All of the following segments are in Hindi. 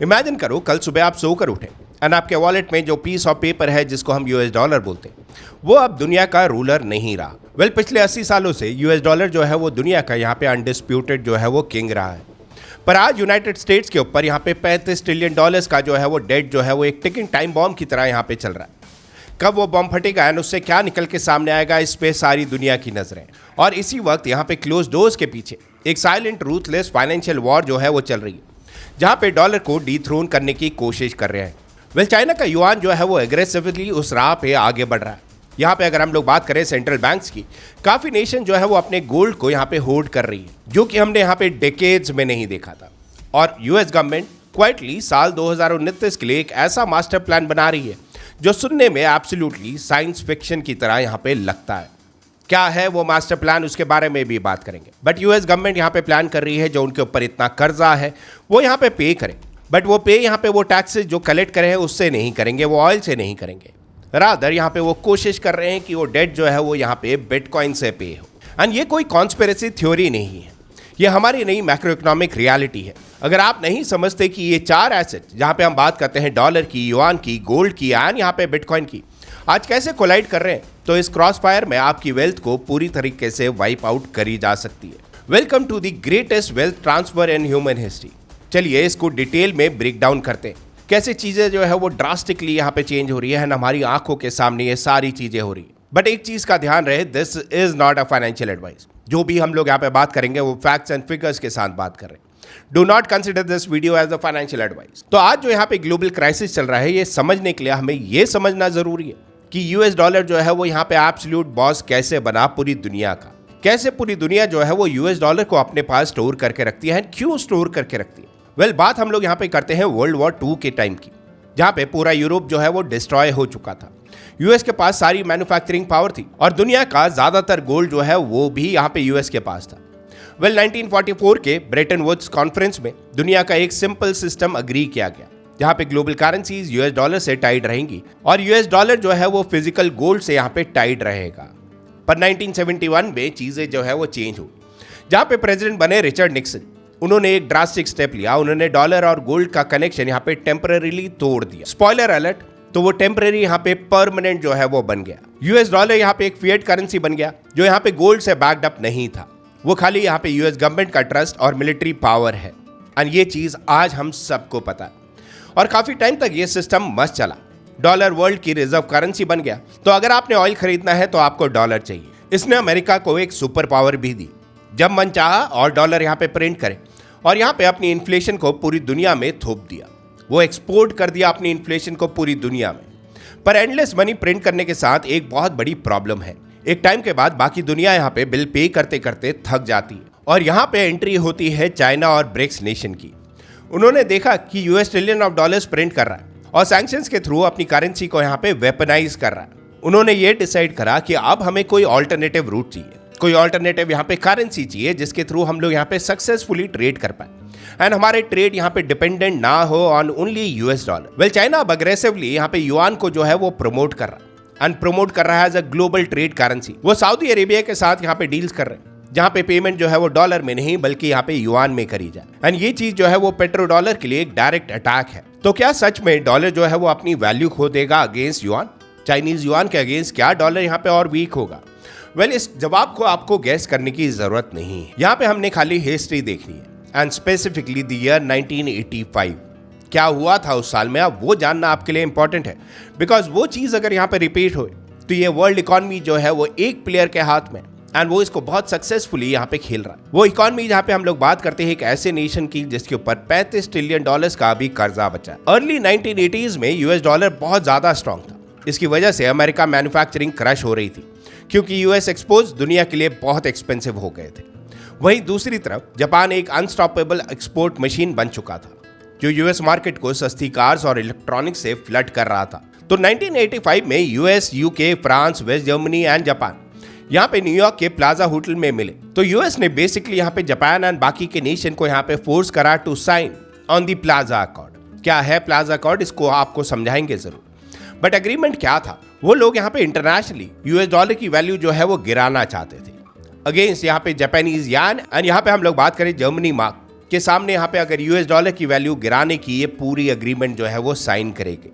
इमेजिन करो कल सुबह आप सोकर उठे एंड आपके वॉलेट में जो पीस ऑफ पेपर है जिसको हम यूएस डॉलर बोलते हैं वो अब दुनिया का रूलर नहीं रहा। पिछले 80 सालों से यूएस डॉलर जो है वो दुनिया का यहाँ पे अनडिस्प्यूटेड जो है वो किंग रहा है। पर आज यूनाइटेड स्टेट्स के ऊपर यहाँ पे $35 ट्रिलियन का जो है वो डेट जो है वो एक टिकिंग टाइम बॉम्ब की तरह यहाँ पे चल रहा है। कब वो बॉम्ब फटेगा एंड उससे क्या निकल के सामने आएगा, इस पे सारी दुनिया की नजरें। और इसी वक्त यहाँ पे क्लोज डोर्स के पीछे एक साइलेंट रूथलेस फाइनेंशियल वॉर जो है वो चल रही है, जहाँ पे डॉलर को डिथ्रोन करने की कोशिश कर रहे हैं। चाइना का युआन जो है वो एग्रेसिवली उस राह पे आगे बढ़ रहा है। यहाँ पे अगर हम लोग बात करें सेंट्रल बैंक्स की, काफी नेशन जो है वो अपने गोल्ड को यहाँ पे होल्ड कर रही है, जो कि हमने यहाँ पे डेकेड्स में नहीं देखा था। और यूएस गवर्नमेंट क्वाइटली साल 2029 के लिए एक ऐसा मास्टर प्लान बना रही है जो सुनने में एब्सोल्युटली साइंस फिक्शन की तरह यहाँ पे लगता है। क्या है वो मास्टर प्लान, उसके बारे में भी बात करेंगे। बट यूएस गवर्नमेंट यहाँ पे प्लान कर रही है जो उनके ऊपर इतना कर्जा है वो यहाँ पे पे करें। बट वो पे यहाँ पे वो टैक्सेस जो कलेक्ट करे हैं उससे नहीं करेंगे, वो ऑयल से नहीं करेंगे। रादर यहाँ पे वो कोशिश कर रहे हैं कि वो डेट जो है वो यहाँ पे बिटकॉइन से पे हो। एंड ये कोई कॉन्स्पिरेसी थ्योरी नहीं है, ये हमारी नई मैक्रो इकोनॉमिक रियलिटी है। अगर आप नहीं समझते कि ये चार एसेट जहाँ पे हम बात करते हैं डॉलर की, युआन की, गोल्ड की एंड यहाँ पे बिटकॉइन की, आज कैसे कोलाइड कर रहे हैं, तो इस क्रॉस फायर में आपकी वेल्थ को पूरी तरीके से वाइप आउट करी जा सकती है। Welcome to the greatest wealth transfer in human history. चलिए इसको डिटेल में ब्रेक डाउन करते हैं, कैसे चीजें जो है वो ड्रास्टिकली यहाँ पे चेंज हो रही है, हमारी आंखों के सामने ये सारी चीजें हो रही है। बट एक चीज का ध्यान रहे, this is not a financial advice. जो भी हम लोग यहाँ पे बात करेंगे वो फैक्ट्स एंड फिगर्स के साथ बात कर रहे हैं। Do not consider this video as a financial advice. तो आज जो यहाँ पे ग्लोबल क्राइसिस चल रहा है, ये समझने के लिए हमें ये समझना जरूरी है कि यूएस डॉलर जो है वो यहाँ पे एब्सोल्यूट बॉस कैसे बना पूरी दुनिया का। कैसे पूरी दुनिया जो है वो यूएस डॉलर को अपने पास स्टोर करके रखती है, क्यों स्टोर करके रखती है। बात हम लोग यहाँ पे करते हैं वर्ल्ड वॉर 2 के टाइम की, जहाँ पे पूरा यूरोप जो है वो डिस्ट्रॉय हो चुका था। यूएस के पास सारी मैन्युफैक्चरिंग पावर थी और दुनिया का ज्यादातर गोल्ड जो है वो भी यहाँ पे यूएस के पास था। 1944 के ब्रेटन वुड्स कॉन्फ्रेंस में दुनिया का एक सिंपल सिस्टम अग्री किया गया, जहाँ पे ग्लोबल करेंसीज यूएस डॉलर से टाइड रहेंगी और यूएस डॉलर जो है वो फिजिकल गोल्ड से यहाँ पे टाइड रहेगा। पर 1971 में चीजें जो है वो चेंज हुई, जहाँ पे प्रेसिडेंट बने रिचर्ड निक्सन। उन्होंने एक ड्रास्टिक स्टेप लिया, उन्होंने डॉलर और गोल्ड का कनेक्शन यहाँ पे टेम्पररीली तोड़ दिया। स्पॉइलर अलर्ट, तो वो टेम्पररी यहाँ पे परमानेंट जो है वो बन गया। यूएस डॉलर यहाँ पे एक फिएट करेंसी बन गया जो यहाँ पे गोल्ड से बैक्ड अप नहीं था, वो खाली यहाँ पे यूएस गवर्नमेंट का ट्रस्ट और मिलिट्री पावर है। और ये चीज आज हम सबको पता है और काफी टाइम तक ये सिस्टम मस्त चला। डॉलर वर्ल्ड की रिजर्व करेंसी बन गया, तो अगर आपने ऑयल खरीदना है तो आपको डॉलर चाहिए। इसने अमेरिका को एक सुपर पावर भी दी, जब मन चाहा और डॉलर यहाँ पे प्रिंट करे और यहाँ पे अपनी इन्फ्लेशन को पूरी दुनिया में थोप दिया। वो एक्सपोर्ट कर दिया अपनी इन्फ्लेशन को पूरी दुनिया में। पर एंडलेस मनी प्रिंट करने के साथ एक बहुत बड़ी प्रॉब्लम है, एक टाइम के बाद बाकी दुनिया यहाँ पे बिल पे करते करते थक जाती है और यहाँ पे एंट्री होती है चाइना और ब्रिक्स नेशन की। उन्होंने देखा कि US trillion of dollars print कर रहा है और सैंक्शंस के थ्रू अपनी करेंसी को यहाँ पे वेपनाइज कर रहा है। उन्होंने ये डिसाइड करा कि अब हमें कोई ऑल्टरनेटिव रूट चाहिए, कोई ऑल्टरनेटिव यहाँ पे करेंसी चाहिए जिसके थ्रू हम लोग यहाँ पे सक्सेसफुली ट्रेड कर पाए एंड हमारे ट्रेड यहाँ पे डिपेंडेंट ना हो on only US dollar. China अब अग्रेसिवली यहाँ पे युआन को जो है वो प्रमोट कर रहा है एंड प्रमोट कर रहा है as a global trade currency. वो सऊदी अरेबिया के साथ यहाँ पे डील्स कर रहे हैं, जहाँ पे पेमेंट जो है वो डॉलर में नहीं बल्कि यहाँ पे युआन में करी जाए। एंड ये चीज जो है वो पेट्रो डॉलर के लिए एक डायरेक्ट अटैक है। तो क्या सच में डॉलर जो है वो अपनी वैल्यू खो देगा अगेंस्ट युआन? चाइनीज युआन के अगेंस्ट क्या डॉलर यहाँ पे और वीक होगा? इस जवाब को आपको गैस करने की जरूरत नहीं है। यहाँ पे हमने खाली हिस्ट्री देखनी है एंड स्पेसिफिकली द ईयर 1985। क्या हुआ था उस साल में, अब वो जानना आपके लिए इंपॉर्टेंट है। बिकॉज वो चीज अगर यहाँ पे रिपीट हो तो ये वर्ल्ड इकोनॉमी जो है वो एक प्लेयर के हाथ में एंड वो इसको बहुत सक्सेसफुली यहाँ पे खेल रहा है। वो इकोनॉमी जहाँ पे हम लोग बात करते हैं एक ऐसे नेशन की जिसके ऊपर $35 ट्रिलियन का भी कर्जा बचा है। अर्ली 1980s में यूएस डॉलर बहुत ज्यादा स्ट्रॉन्ग था। इसकी वजह से अमेरिका मैन्युफैक्चरिंग क्रश हो रही थी क्योंकि यूएस एक्सपोर्ट्स दुनिया के लिए बहुत एक्सपेंसिव हो गए थे। वहीं दूसरी तरफ जापान एक अनस्टॉपेबल एक्सपोर्ट मशीन बन चुका था जो यूएस मार्केट को सस्ती कार्स और इलेक्ट्रॉनिक्स से फ्लड कर रहा था। तो 1985 में US, UK, France, West Germany and Japan यहाँ पे न्यूयॉर्क के प्लाजा होटल में मिले। तो यूएस ने बेसिकली यहाँ पे जापान एंड बाकी के नेशन को यहाँ पे फोर्स करा to sign on the Plaza Accord. क्या है प्लाजा अकॉर्ड, इसको आपको समझाएंगे जरूर। बट एग्रीमेंट क्या था, वो लोग यहाँ पे इंटरनेशनली यूएस डॉलर की वैल्यू जो है वो गिराना चाहते थे अगेंस्ट यहाँ पे जापानीज यान एंड यहाँ पे हम लोग बात करें जर्मनी मार्क। के सामने यहाँ पे अगर यूएस डॉलर की वैल्यू गिराने की ये पूरी एग्रीमेंट जो है वो साइन करेगी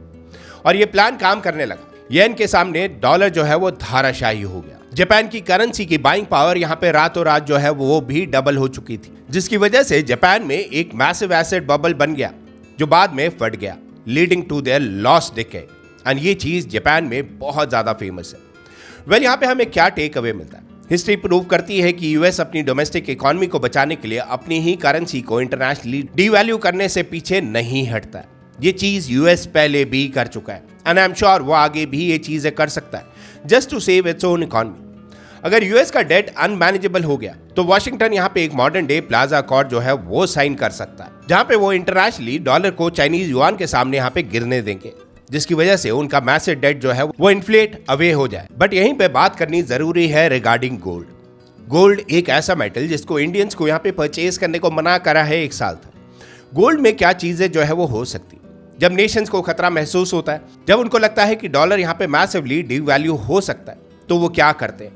और ये प्लान काम करने लगा। येन के सामने डॉलर जो है वो धाराशाही हो गया। जापान की करेंसी की बाइंग पावर यहाँ पे रातों रात जो है वो भी डबल हो चुकी थी, जिसकी वजह से जापान में एक मैसिव एसेट बबल बन गया जो बाद में फट गया, leading to their lost decade. And ये चीज जापान में बहुत ज्यादा फेमस है। यहाँ पे हमें क्या टेक अवे मिलता है? हिस्ट्री प्रूव करती है कि यूएस अपनी डोमेस्टिक इकोनॉमी को बचाने के लिए अपनी ही करेंसी को इंटरनेशनली डीवैल्यू करने से पीछे नहीं हटता है। ये चीज यूएस पहले भी कर चुका है एंड आई एम श्योर वो आगे भी ये चीजें कर सकता है just to save its own economy. अगर यूएस का डेट अनमैनेजेबल हो गया तो वॉशिंगटन यहाँ पे एक मॉडर्न डे प्लाजा अकॉर्ड जो है वो साइन कर सकता है, जहां पे वो इंटरनेशनली डॉलर को चाइनीज युआन के सामने यहाँ पे गिरने देंगे, जिसकी वजह से उनका मैसिव डेट जो है वो इन्फ्लेट अवे हो जाए। बट यहीं पे बात करनी जरूरी है रिगार्डिंग गोल्ड। गोल्ड एक ऐसा मेटल जिसको इंडियंस को यहाँ पे परचेज करने को मना करा है 1 साल तक। गोल्ड में क्या चीजें जो है वो हो सकती जब नेशंस को खतरा महसूस होता है, जब उनको लगता है कि डॉलर यहाँ पे मैसिवली डिवैल्यू हो सकता है, तो वो क्या करते हैं?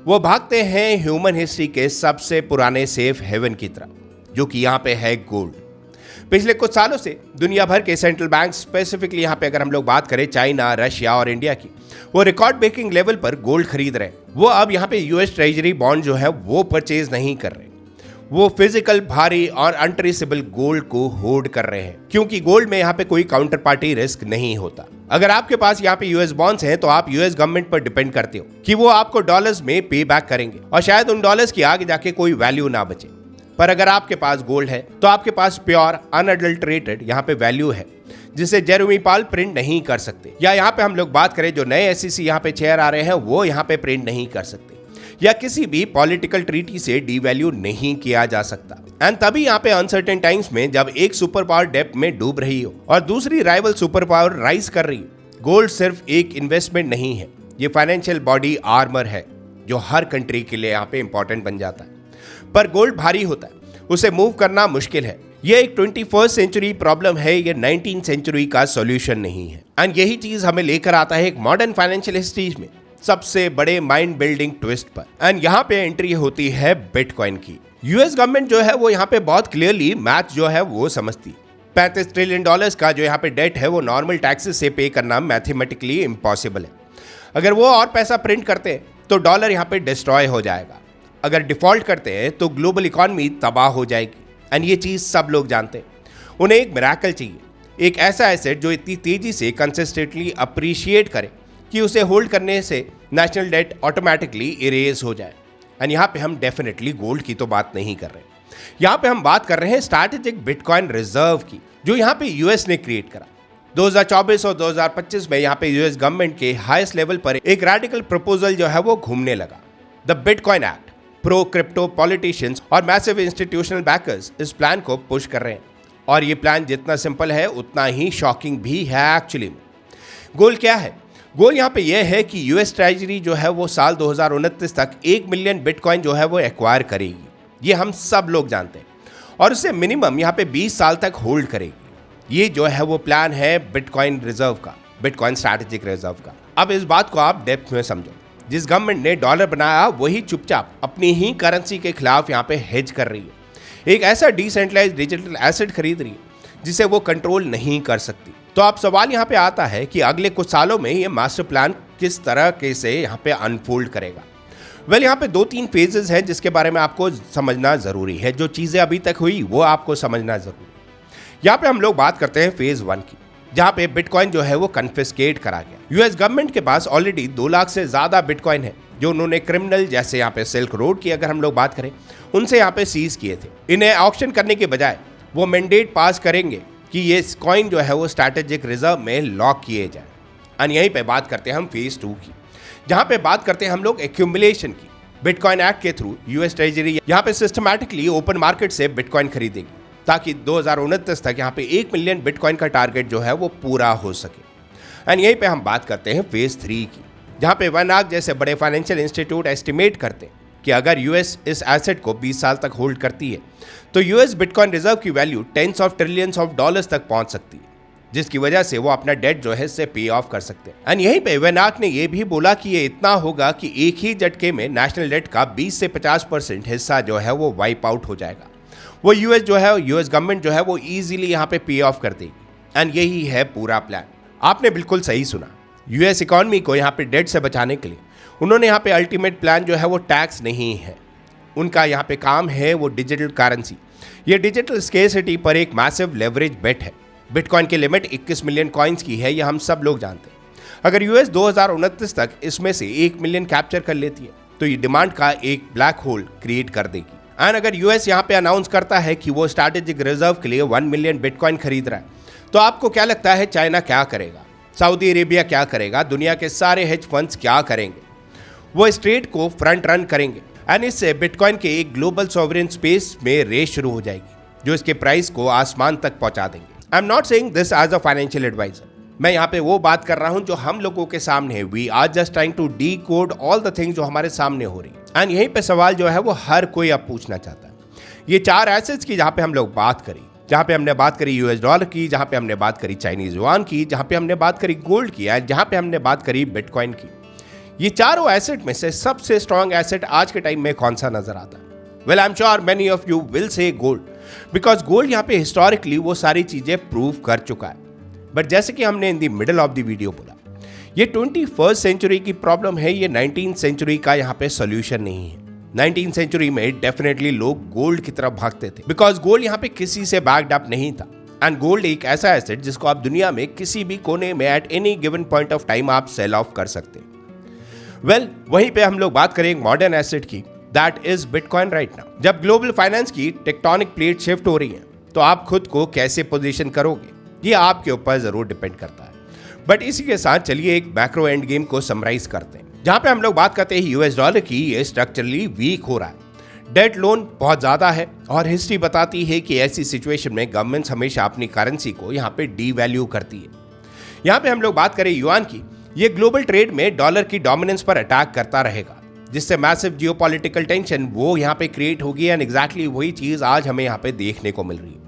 वो भागते हैं ह्यूमन हिस्ट्री के सबसे पुराने सेफ हेवन की तरफ, जो कि यहाँ पे है गोल्ड। पिछले कुछ सालों से दुनिया भर के सेंट्रल बैंक, स्पेसिफिकली यहाँ पे अगर हम लोग बात करें चाइना, रशिया और इंडिया की, वो रिकॉर्ड ब्रेकिंग लेवल पर गोल्ड खरीद रहे हैं। वो अब यहाँ पे यूएस ट्रेजरी बॉन्ड जो है वो परचेज नहीं कर रहे, वो फिजिकल भारी और अनट्रेसेबल गोल्ड को होल्ड कर रहे हैं, क्योंकि गोल्ड में यहाँ पे कोई काउंटर पार्टी रिस्क नहीं होता। अगर आपके पास यहाँ पे यूएस बॉन्ड्स हैं तो आप यूएस गवर्नमेंट पर डिपेंड करते हो कि वो आपको डॉलर्स में पे बैक करेंगे और शायद उन डॉलर्स की आगे जाके कोई वैल्यू ना बचे। पर अगर आपके पास गोल्ड है तो आपके पास प्योर अनअडल्टरेटेड यहाँ पे वैल्यू है, जिसे जेरेमी पावल प्रिंट नहीं कर सकते, या यहाँ पे हम लोग बात करें जो नए एसईसी यहाँ पे चेयर आ रहे हैं वो यहाँ पे प्रिंट नहीं कर सकते, या किसी भी पॉलिटिकल ट्रीटी से डीवैल्यू नहीं किया जा सकता। एंड तभी यहाँ पे अनसर्टेन टाइम्स में जब एक सुपर पावर डेब्ट में डूब रही हो और दूसरी राइवल सुपर पावर राइज कर रही हो, गोल्ड सिर्फ एक इन्वेस्टमेंट नहीं है, ये फाइनेंशियल बॉडी आर्मर है जो हर कंट्री के लिए यहाँ पे इंपॉर्टेंट बन जाता है। पर गोल्ड भारी होता है, उसे मूव करना मुश्किल है। ये एक 21st सेंचुरी प्रॉब्लम है, ये 19th सेंचुरी का सॉल्यूशन नहीं है। एंड यही चीज हमें लेकर आता है एक मॉडर्न फाइनेंशियल हिस्ट्री में सबसे बड़े माइंड बिल्डिंग ट्विस्ट पर। एंड यहाँ पे एंट्री होती है बिटकॉइन की। यूएस गवर्नमेंट जो है वो यहाँ पे बहुत क्लियरली मैथ जो है वो समझती। $35 ट्रिलियन का जो यहाँ पे डेट है वो नॉर्मल टैक्सेस से पे करना मैथमेटिकली इम्पॉसिबल है। अगर वो और पैसा प्रिंट करते हैं तो डॉलर यहाँ पे डिस्ट्रॉय हो जाएगा। अगर डिफॉल्ट करते हैं तो ग्लोबल इकॉनमी तबाह हो जाएगी। एंड ये चीज सब लोग जानते हैं। उन्हें एक मिरेकल चाहिए, एक ऐसा एसेट जो इतनी तेजी से कंसिस्टेंटली अप्रिशिएट करे कि उसे होल्ड करने से नेशनल डेट ऑटोमेटिकली इरेज हो जाए। एंड यहाँ पे हम डेफिनेटली गोल्ड की तो बात नहीं कर रहे, यहाँ पे हम बात कर रहे हैं स्ट्रैटेजिक बिटकॉइन रिजर्व की, जो यहाँ पे यूएस ने क्रिएट करा। 2024 और 2025 में यहाँ पे यूएस गवर्नमेंट के हाईएस्ट लेवल पर एक रेडिकल प्रपोजल जो है वो घूमने लगा, the bitcoin act. Pro crypto politicians और मैसिव इंस्टीट्यूशनल बैकर्स इस प्लान को पुश कर रहे हैं, और ये प्लान जितना सिंपल है उतना ही शॉकिंग भी है एक्चुअली में। गोल क्या है? गोल यहाँ पे यह है कि यूएस ट्रेजरी जो है वो साल 2029 तक 1 मिलियन बिटकॉइन जो है वो एक्वायर करेगी। ये हम सब लोग जानते हैं, और उसे मिनिमम यहाँ पे 20 साल तक होल्ड करेगी। ये जो है वो प्लान है बिटकॉइन रिजर्व का, बिटकॉइन स्ट्रैटेजिक रिजर्व का। अब इस बात को आप डेप्थ में समझो। जिस गवर्नमेंट ने डॉलर बनाया वही चुपचाप अपनी ही करेंसी के खिलाफ यहाँ पे हेज कर रही है, एक ऐसा डिसेंट्रलाइज्ड डिजिटल एसेट खरीद रही है जिसे वो कंट्रोल नहीं कर सकती। तो अब सवाल यहाँ पे आता है कि अगले कुछ सालों में ये मास्टर प्लान किस तरह के से यहाँ पे अनफोल्ड करेगा। यहाँ पे 2-3 फेजेस हैं जिसके बारे में आपको समझना जरूरी है। जो चीजें अभी तक हुई वो आपको समझना जरूरी है। यहाँ पे हम लोग बात करते हैं फेज 1 की, जहाँ पे बिटकॉइन जो है वो कन्फिस्केट करा गया। यूएस गवर्नमेंट के पास ऑलरेडी 2 लाख से ज्यादा बिटकॉइन है जो उन्होंने क्रिमिनल, जैसे यहाँ पे सिल्क रोड की अगर हम लोग बात करें, उनसे यहाँ पे सीज किए थे। इन्हें ऑक्शन करने के बजाय वो मैंडेट पास करेंगे कि ये कॉइन जो है वो स्ट्रैटेजिक रिजर्व में लॉक किए जाए। और यहीं पे बात करते हैं हम फेज 2 की, जहाँ पे बात करते हैं हम लोग एक्यूमुलेशन की। बिटकॉइन एक्ट के थ्रू यूएस ट्रेजरी यहाँ पे सिस्टमैटिकली ओपन मार्केट से बिटकॉइन खरीदेगी, ताकि 2029 तक यहाँ पे 1 मिलियन बिटकॉइन का टारगेट जो है वो पूरा हो सके। एंड यहीं पे हम बात करते हैं फेज 3 की, जहाँ पे वनाक जैसे बड़े फाइनेंशियल इंस्टीट्यूट एस्टिमेट करते हैं कि अगर यूएस इस एसेट को 20 साल तक होल्ड करती है तो यूएस बिटकॉइन रिजर्व की value tens of trillions of dollars तक पहुंच सकती है, जिसकी वजह से वो अपना डेट जो है इससे पे ऑफ कर सकते हैं। एंड यहीं पे वनाक ने ये भी बोला कि ये इतना होगा कि एक ही झटके में नेशनल डेट का 20 से 50% हिस्सा जो है वो वाइप आउट हो जाएगा। वो यूएस जो है, यूएस गवर्नमेंट जो है वो इजीली यहाँ पे पे ऑफ कर देगी। एंड यही है पूरा प्लान। आपने बिल्कुल सही सुना। यूएस इकोनॉमी को यहाँ पे डेट से बचाने के लिए उन्होंने यहाँ पे अल्टीमेट प्लान जो है वो टैक्स नहीं है, उनका यहाँ पे काम है वो डिजिटल करेंसी। ये डिजिटल स्केर्सिटी पर एक मैसिव लेवरेज बेट है। बिटकॉइन की लिमिट 21 मिलियन कॉइन्स की है, ये हम सब लोग जानते हैं। अगर यूएस 2029 तक इसमें से 1 मिलियन कैप्चर कर लेती है तो ये डिमांड का एक ब्लैक होल क्रिएट कर देगी। एंड अगर यूएस यहाँ पे अनाउंस करता है कि वो स्ट्रैटेजिक रिजर्व के लिए 1 मिलियन बिटकॉइन खरीद रहा है, तो आपको क्या लगता है चाइना क्या करेगा, सऊदी अरेबिया क्या करेगा, दुनिया के सारे हेज फंड्स क्या करेंगे? वो इस ट्रेड को फ्रंट रन करेंगे एंड इससे बिटकॉइन के एक ग्लोबल सॉवरेन स्पेस में रेस शुरू हो जाएगी जो इसके प्राइस को आसमान तक पहुंचा देंगे। I am not saying this as a financial adviser. मैं यहाँ पे वो बात कर रहा हूँ जो हम लोगों के सामने है। We are just trying to decode all the things जो हमारे सामने हो रही है। एंड यहीं पे सवाल जो है वो हर कोई अब पूछना चाहता है। ये 4 एसेट्स की जहाँ पे हम लोग बात करी, जहाँ पे हमने बात करी यूएस डॉलर की, जहाँ पे हमने बात करी चाइनीज युआन की, जहाँ पे हमने बात करी गोल्ड की, जहाँ पे हमने बात करी बिटकॉइन की, ये चारों एसेट में से सबसे स्ट्रॉन्ग एसेट आज के टाइम में कौन सा नजर आता है? Well, I am sure many of you will say gold, because gold यहाँ पे हिस्टोरिकली वो सारी चीजें प्रूव कर चुका है। बट जैसे कि हमने in the middle of the video बोला, ये 21st सेंचुरी की प्रॉब्लम है, ये 19th सेंचुरी का यहाँ पे सोल्यूशन नहीं है। 19th सेंचुरी में डेफिनेटली लोग गोल्ड की तरफ भागते थे बिकॉज गोल्ड यहाँ पे किसी से बैक्ड अप नहीं था। एंड गोल्ड एक ऐसा एसेट जिसको आप दुनिया में किसी भी कोने में at any given point of time आप सेल ऑफ कर सकते हैं। वेल, वहीं पे हम लोग बात करें एक मॉडर्न एसेट की, that is bitcoin right now. जब ग्लोबल फाइनेंस की टेक्टोनिक प्लेट शिफ्ट हो रही है तो आप खुद को कैसे पोजीशन करोगे, ये आपके ऊपर जरूर डिपेंड करता है। बट इसी के साथ चलिए एक मैक्रो एंड गेम को समराइज करते हैं, जहां पे हम लोग बात करते हैं यूएस डॉलर की। ये स्ट्रक्चरली वीक हो रहा है, डेट लोन बहुत ज्यादा है और हिस्ट्री बताती है कि ऐसी सिचुएशन में गवर्नमेंट्स हमेशा अपनी करेंसी को यहाँ पे डीवैल्यू करती है। यहाँ पे हम लोग बात करें युआन की, ये ग्लोबल ट्रेड में डॉलर की डोमिनेंस पर अटैक करता रहेगा, जिससे मैसिव जियोपॉलिटिकल टेंशन वो यहाँ पे क्रिएट होगी। एंड एग्जैक्टली वही चीज आज हमें यहाँ पे देखने को मिल रही है।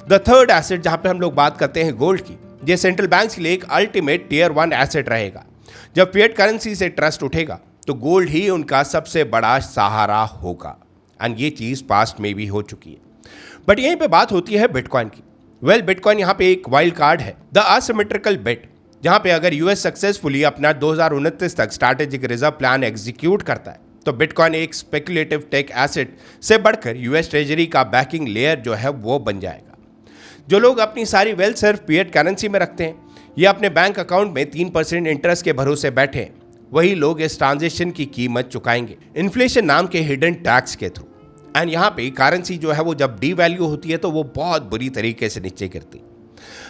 द थर्ड एसेट जहां पे हम लोग बात करते हैं गोल्ड की, ये सेंट्रल बैंक्स के लिए एक अल्टीमेट टियर 1 एसेट रहेगा। जब फिएट करेंसी से ट्रस्ट उठेगा तो गोल्ड ही उनका सबसे बड़ा सहारा होगा। एंड ये चीज पास्ट में भी हो चुकी है। बट यहीं पे बात होती है बिटकॉइन की। वेल, बिटकॉइन यहाँ पे एक वाइल्ड कार्ड है, द असिमेट्रिकल बेट, जहां पे अगर यूएस सक्सेसफुली अपना 2029 तक स्ट्रैटेजिक रिजर्व प्लान एग्जीक्यूट करता है तो बिटकॉइन एक स्पेकुलेटिव टेक एसेट से बढ़कर यूएस ट्रेजरी का बैकिंग लेयर जो है वो बन जाएगा। जो लोग अपनी सारी वेल्थ सिर्फ फिएट करेंसी में रखते हैं या अपने बैंक अकाउंट में 3% इंटरेस्ट के भरोसे बैठे हैं, वही लोग इस ट्रांजेक्शन की कीमत चुकाएंगे इन्फ्लेशन नाम के हिडन टैक्स के थ्रू। एंड यहाँ पे करेंसी जो है वो जब डीवैल्यू होती है तो वो बहुत बुरी तरीके से नीचे गिरती।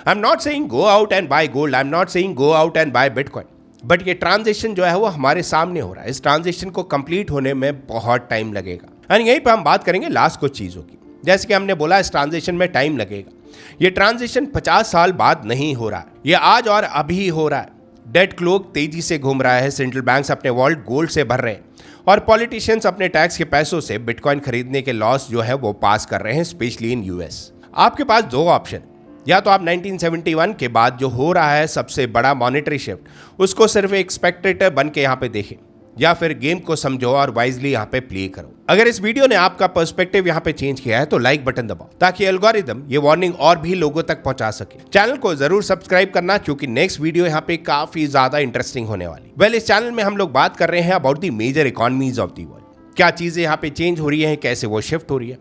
I am not saying go out and buy gold, I am not saying go out and buy bitcoin, but ये ट्रांजेक्शन जो है वो हमारे सामने हो रहा है। इस ट्रांजेक्शन को कंप्लीट होने में बहुत टाइम लगेगा। एंड यहीं पर हम बात करेंगे लास्ट कुछ चीज़ों की। जैसे कि हमने बोला, इस ट्रांजेक्शन में टाइम लगेगा। ये ट्रांजिशन 50 साल बाद नहीं हो रहा है, ये आज और अभी हो रहा है। डेट क्लोक तेजी से घूम रहा है, सेंट्रल बैंक्स अपने वॉल्ट गोल्ड से भर रहे हैं और पॉलिटिशियंस अपने टैक्स के पैसों से बिटकॉइन खरीदने के लॉस जो है वो पास कर रहे हैं, स्पेशली इन यूएस। आपके पास 2 ऑप्शन, या तो आप 1971 के बाद जो हो रहा है सबसे बड़ा मॉनेटरी शिफ्ट उसको सिर्फ एक स्पेक्टेटर बन के यहाँ पे देखें, या फिर गेम को समझो और वाइजली यहाँ पे प्ले करो। अगर इस वीडियो ने आपका पर्सपेक्टिव यहाँ पे चेंज किया है तो लाइक बटन दबाओ ताकि एल्गोरिदम ये वार्निंग और भी लोगों तक पहुंचा सके। चैनल को जरूर सब्सक्राइब करना क्योंकि नेक्स्ट वीडियो यहाँ पे काफी ज्यादा इंटरेस्टिंग होने वाली। वेल, इस चैनल में हम लोग बात कर रहे हैं about the major economies of the world, क्या चीजें यहाँ पे चेंज हो रही है, कैसे वो शिफ्ट हो रही है।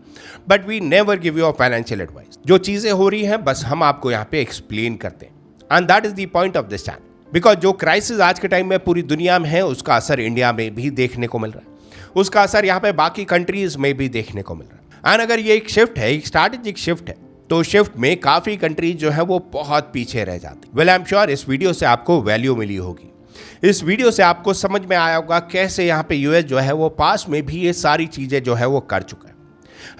But we never give you a financial advice. जो चीजें हो रही हैं बस हम आपको यहाँ पे एक्सप्लेन करते हैं। And that is the point of this channel, because जो क्राइसिस आज के टाइम में पूरी दुनिया में है उसका असर इंडिया में भी देखने को मिल रहा है, उसका असर यहाँ पे बाकी कंट्रीज में भी देखने को मिल रहा है। एंड अगर ये एक शिफ्ट है, एक स्ट्रैटेजिक शिफ्ट है, तो शिफ्ट में काफी कंट्रीज जो है वो बहुत पीछे रह जाती। वेल, आई एम श्योर इस वीडियो से आपको वैल्यू मिली होगी। इस वीडियो से आपको समझ में आया होगा कैसे यहाँ पे यूएस जो है वो पास में भी ये सारी चीजें जो है वो कर चुका है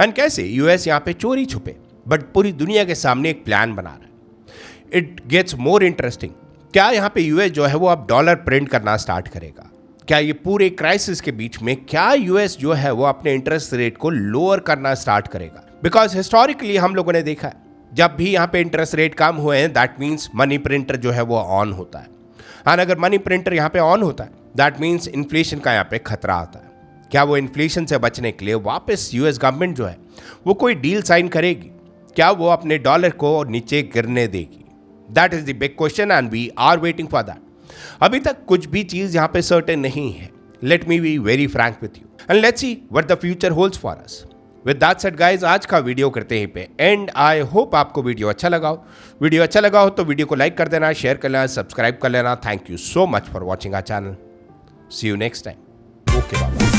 एंड कैसे यूएस यहाँ पे चोरी छुपे बट पूरी दुनिया के सामने एक प्लान बना रहा है। It gets more interesting. क्या यहाँ पे यूएस जो है वो अब डॉलर प्रिंट करना स्टार्ट करेगा? क्या ये पूरे क्राइसिस के बीच में क्या यूएस जो है वो अपने इंटरेस्ट रेट को लोअर करना स्टार्ट करेगा? बिकॉज हिस्टोरिकली हम लोगों ने देखा है जब भी यहाँ पे इंटरेस्ट रेट कम हुए हैं दैट मीन्स मनी प्रिंटर जो है वो ऑन होता है। और अगर मनी प्रिंटर यहाँ पे ऑन होता है दैट मीन्स इन्फ्लेशन का यहाँ पे खतरा आता है। क्या वो इन्फ्लेशन से बचने के लिए वापस यूएस गवर्नमेंट जो है वो कोई डील साइन करेगी? क्या वो अपने डॉलर को नीचे गिरने देगी? That is the big question and we are waiting for that. अभी तक कुछ भी चीज यहां पे सर्टेन नहीं है। Let me be very Frank with you and let's see what the future holds for us. With that said guys, आज का वीडियो करते हैं पे एंड। आई होप आपको वीडियो अच्छा लगा हो। वीडियो अच्छा लगा हो तो वीडियो को लाइक कर देना, शेयर कर लेना, सब्सक्राइब कर लेना। Thank you so much for watching our channel. See you next time. Okay bye.